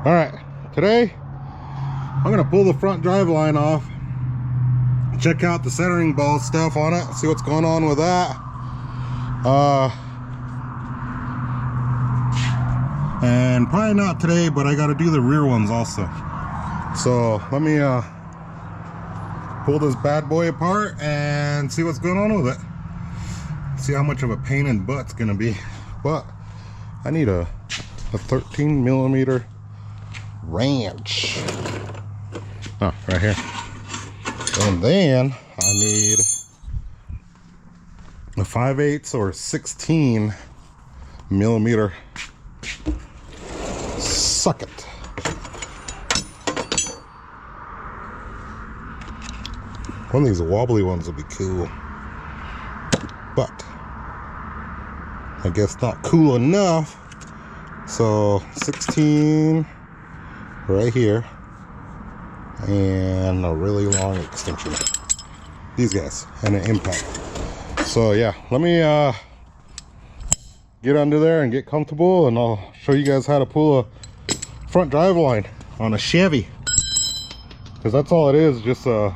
All right, today I'm gonna pull the front drive line off, check out the centering ball stuff on it, see what's going on with that. And probably not today, but I got to do the rear ones also. So let me pull this bad boy apart and see what's going on with it. See how much of a pain in the butt's gonna be. But I need a 13mm wrench. Oh, right here. And then I need a 5/8 or 16mm socket. One of these wobbly ones would be cool, but I guess not cool enough. So 16 right here, and a really long extension. These guys, and an impact. So yeah, let me get under there and get comfortable, and I'll show you guys how to pull a front drive line on a Chevy, because that's all it is, just a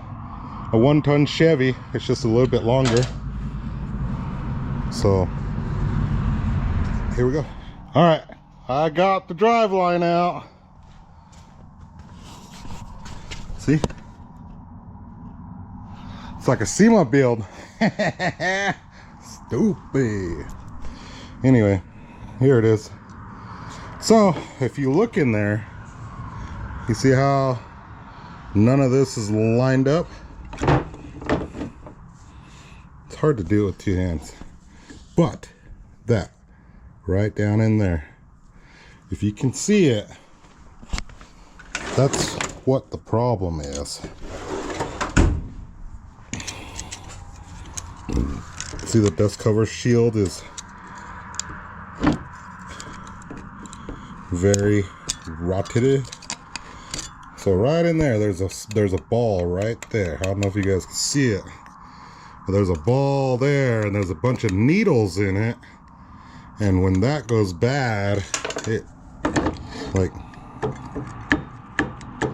1-ton Chevy. It's just a little bit longer. So here we go. All right, I got the drive line out. See, it's like a SEMA build. Stupid. Anyway, here it is. So if you look in there, you see how none of this is lined up. It's hard to do with two hands, but that right down in there, if you can see it, that's what the problem is. See, the dust cover shield is very rotted. So right in there, there's a ball right there. I don't know if you guys can see it, but there's a ball there, and there's a bunch of needles in it. And when that goes bad, it, like,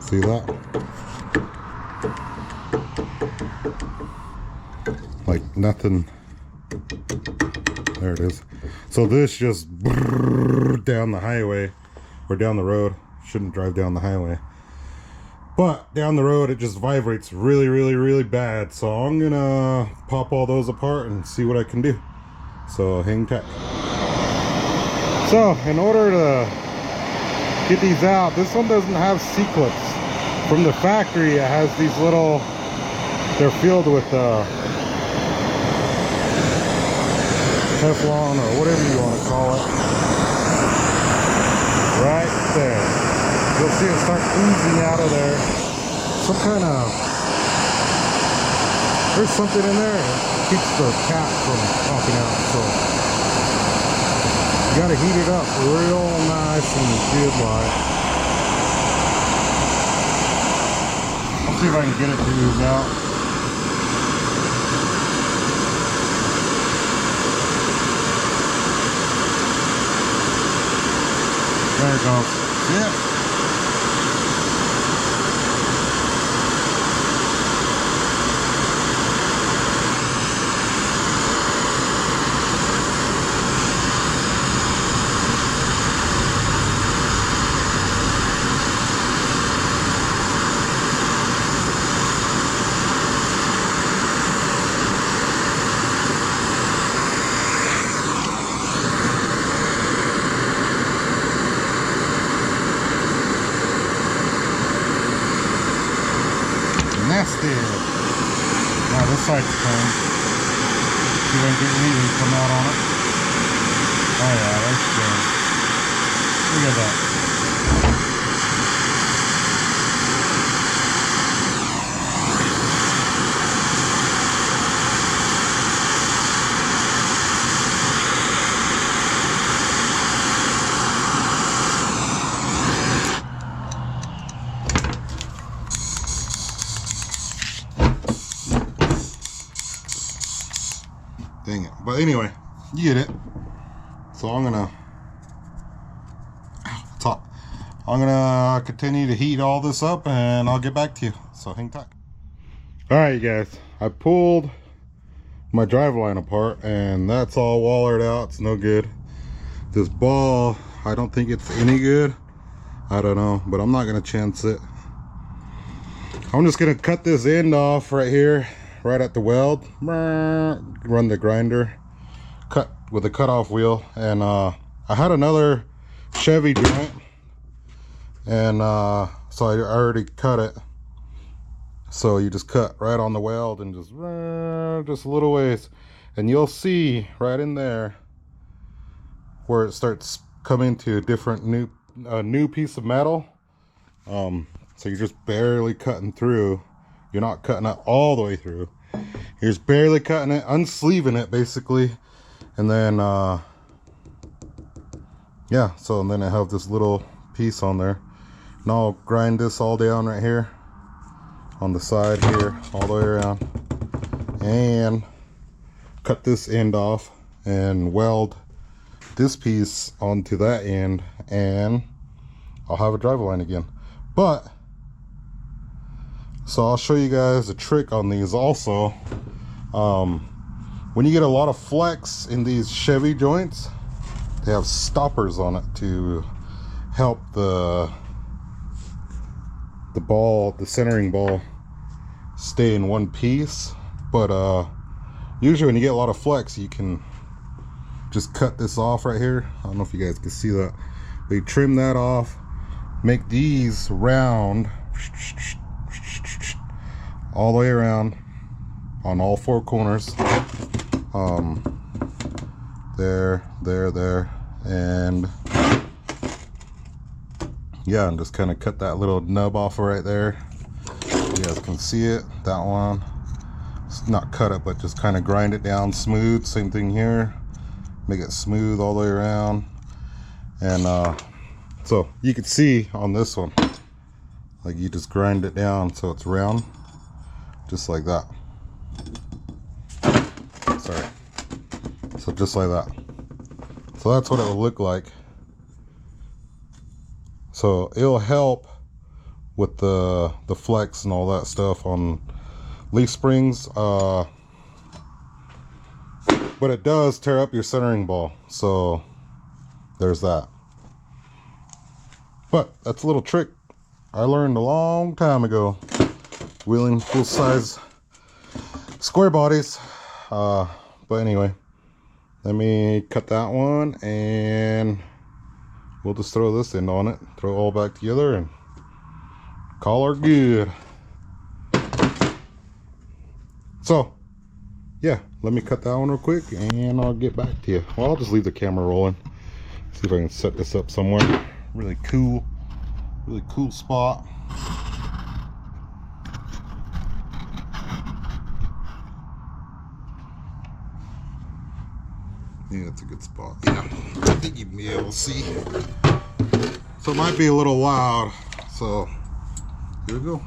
see that? Like nothing. There it is. So this just down the highway, or down the road. Shouldn't drive down the highway, but down the road it just vibrates really bad. So I'm gonna pop all those apart and see what I can do. So hang tight. So in order to get these out, this one doesn't have C-clips. From the factory it has these little, they're filled with Teflon or whatever you want to call it. Right there. You'll see it start oozing out of there. Some kind of, there's something in there that keeps the cap from popping out. So you gotta heat it up real nice and good like. I'll see if I can get it to ooze out. There it goes. See it? Nasty. Now this side's clean. See if I can get anything come out on it. Oh yeah, that's good. Look at that. Dang it. But anyway, you get it. So I'm gonna I'm gonna continue to heat all this up and I'll get back to you, so hang tight. All right, you guys, I pulled my driveline apart and that's all wallered out. It's no good. This ball, I don't think it's any good. I don't know, but I'm not gonna chance it. I'm just gonna cut this end off right here, right at the weld. Run the grinder, cut with a cutoff wheel, and I had another Chevy joint, and so I already cut it. So you just cut right on the weld and just a little ways, and you'll see right in there where it starts coming to a different new piece of metal. So you're just barely cutting through. You're not cutting it all the way through. You're just barely cutting it, unsleeving it basically. And then, yeah, so and then I have this little piece on there. Now I'll grind this all down right here on the side here, all the way around. And cut this end off and weld this piece onto that end, and I'll have a driveline again. But so I'll show you guys a trick on these also. When you get a lot of flex in these Chevy joints, they have stoppers on it to help the ball, the centering ball, stay in one piece. But usually when you get a lot of flex, you can just cut this off right here. I don't know if you guys can see that, but you trim that off, make these round all the way around on all four corners. There, and yeah, and just kind of cut that little nub off right there. You guys can see it, that one. It's not cut it, but just kind of grind it down smooth. Same thing here, make it smooth all the way around. And so you can see on this one, like you just grind it down so it's round, just like that. Sorry. So just like that. So that's what it will look like. So it'll help with the flex and all that stuff on leaf springs, but it does tear up your centering ball, so there's that. But that's a little trick I learned a long time ago, wheeling full size square bodies. But anyway, let me cut that one and we'll just throw this end on it, throw it all back together and call her good. So yeah, let me cut that one real quick and I'll get back to you. Well, I'll just leave the camera rolling, see if I can set this up somewhere really cool spot. Yeah, it's a good spot. Yeah, I think you'd be able to see. So it might be a little loud, so here we go.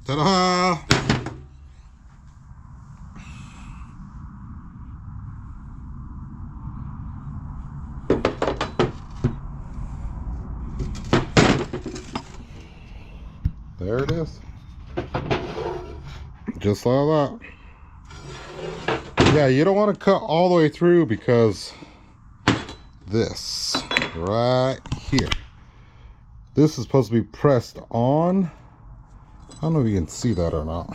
Ta-da! There it is. Just like that. Yeah, you don't want to cut all the way through because this right here, this is supposed to be pressed on. I don't know if you can see that or not,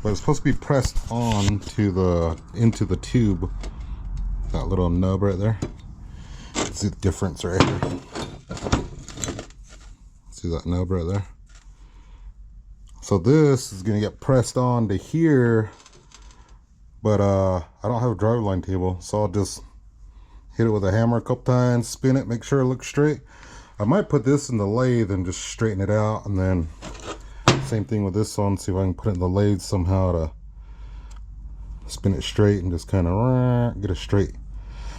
but it's supposed to be pressed on to into the tube. That little nub right there. See the difference right here. See that nub right there? So this is gonna get pressed on to here, but I don't have a driveline table, so I'll just hit it with a hammer a couple times, spin it, make sure it looks straight. I might put this in the lathe and just straighten it out, and then same thing with this one, see if I can put it in the lathe somehow to spin it straight and just kind of get a straight,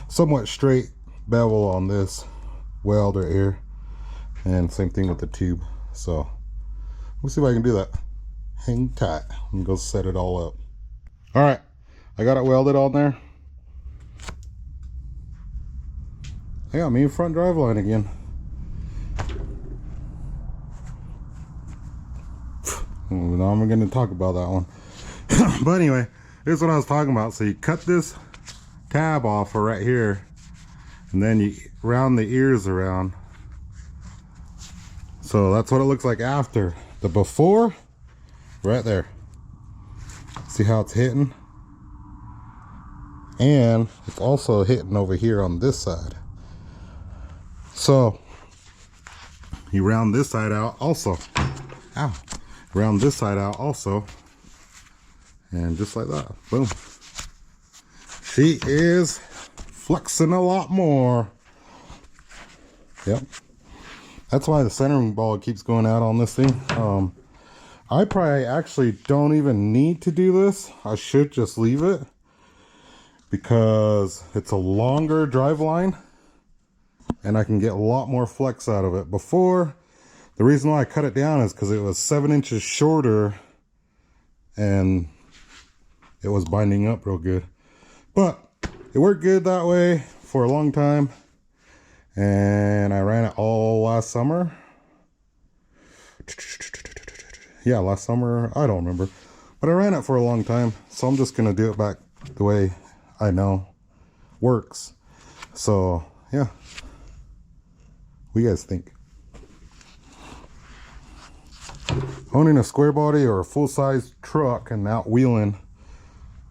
somewhat straight bevel on this welder here. And same thing with the tube. So we'll see if I can do that. Hang tight and go set it all up. All right, I got it welded on there. I got me front drive line again. Now I'm going to talk about that one. But anyway, here's what I was talking about. So you cut this tab off right here, and then you round the ears around. So that's what it looks like after. The before, right there. See how it's hitting? And it's also hitting over here on this side. So you round this side out also. Ow. Round this side out also. And just like that. Boom. She is flexing a lot more. Yep. That's why the centering ball keeps going out on this thing. I probably actually don't even need to do this. I should just leave it because it's a longer drive line and I can get a lot more flex out of it. Before, the reason why I cut it down is because it was 7 inches shorter and it was binding up real good. But it worked good that way for a long time. And I ran it all last summer. Yeah, last summer, I don't remember. But I ran it for a long time. So I'm just gonna do it back the way I know works. So yeah. What do you guys think? Owning a square body or a full-size truck and out wheeling,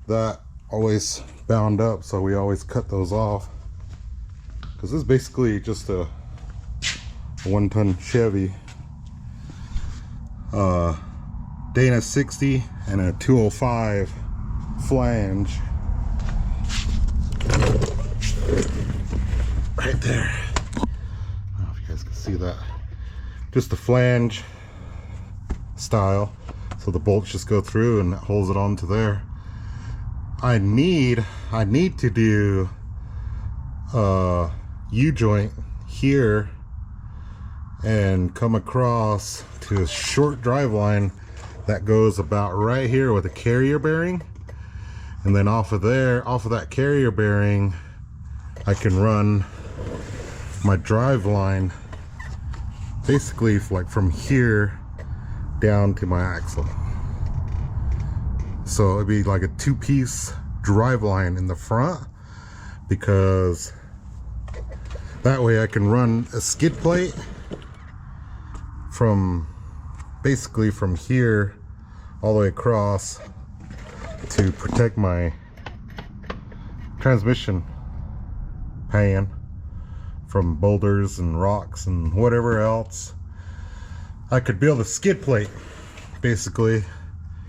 that always bound up, so we always cut those off. Because this is basically just a 1-ton Chevy, Dana 60 and a 205 flange. Right there. I don't know if you guys can see that. Just a flange style, so the bolts just go through and it holds it onto there. I need to do U-joint here and come across to a short drive line that goes about right here with a carrier bearing, and then off of there, off of that carrier bearing, I can run my drive line basically like from here down to my axle. So it'd be like a 2-piece drive line in the front, because that way I can run a skid plate from basically from here all the way across to protect my transmission pan from boulders and rocks and whatever else. I could build a skid plate basically,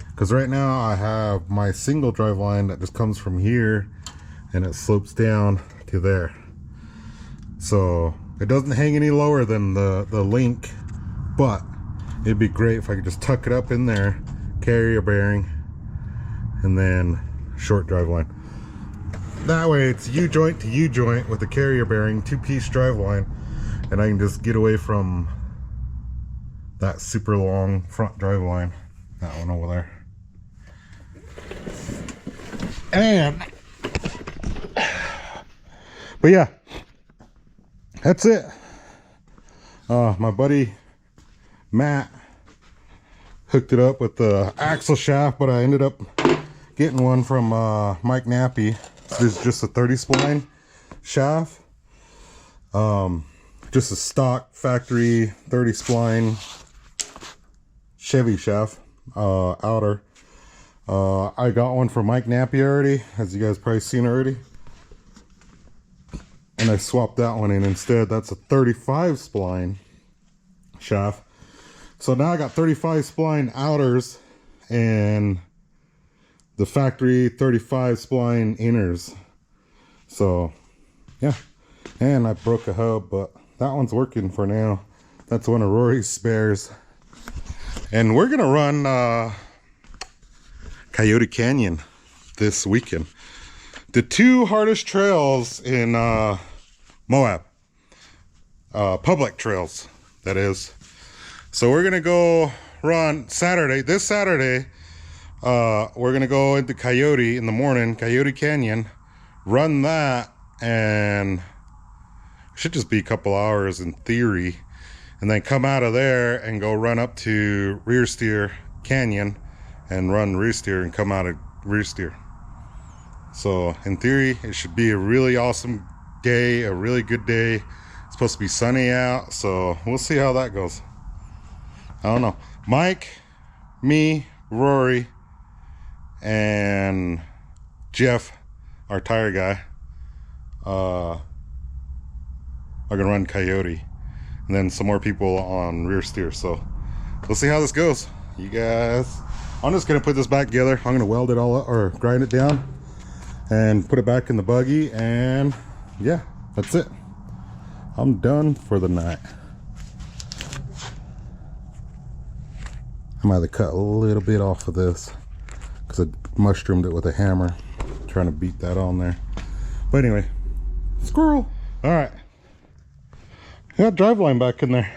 because right now I have my single drive line that just comes from here and it slopes down to there. So it doesn't hang any lower than the link, but it'd be great if I could just tuck it up in there, carrier bearing, and then short drive line. That way it's U-joint to U-joint with the carrier bearing, 2-piece drive line, and I can just get away from that super long front drive line, that one over there. And but yeah, that's it. My buddy Matt hooked it up with the axle shaft, but I ended up getting one from Mike Nappy. This is just a 30 spline shaft, just a stock factory 30 spline Chevy shaft, outer. I got one from Mike Nappy already, as you guys probably seen already, and I swapped that one in instead. That's a 35 spline shaft. So now I got 35 spline outers and the factory 35 spline inners. So yeah. And I broke a hub, but that one's working for now. That's one of Rory's spares. And we're gonna run Coyote Canyon this weekend. The two hardest trails in Moab. Public trails, that is. So we're gonna go run Saturday. This Saturday, we're gonna go into Coyote in the morning, Coyote Canyon, run that, and it should just be a couple hours in theory, and then come out of there and go run up to Rear Steer Canyon and run Rear Steer and come out of Rear Steer. So in theory, it should be a really awesome day, a really good day. It's supposed to be sunny out, so we'll see how that goes. I don't know. Mike, me, Rory, and Jeff, our tire guy, are gonna run Coyote, and then some more people on Rear Steer. So we'll see how this goes, you guys. I'm just gonna put this back together. I'm gonna weld it all up, or grind it down and put it back in the buggy, and yeah, that's it. I'm done for the night. I might have cut a little bit off of this because I mushroomed it with a hammer, trying to beat that on there. But anyway, squirrel. All right, got Driveline back in there.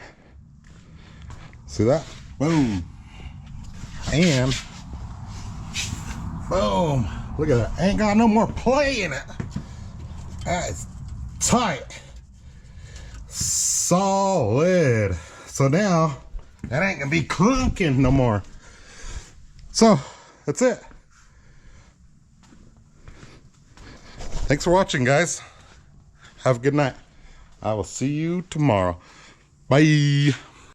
See that? Boom. And boom. Look at that. Ain't got no more play in it. That is tight. Solid. So now that ain't gonna be clunking no more. So that's it. Thanks for watching, guys. Have a good night. I will see you tomorrow. Bye.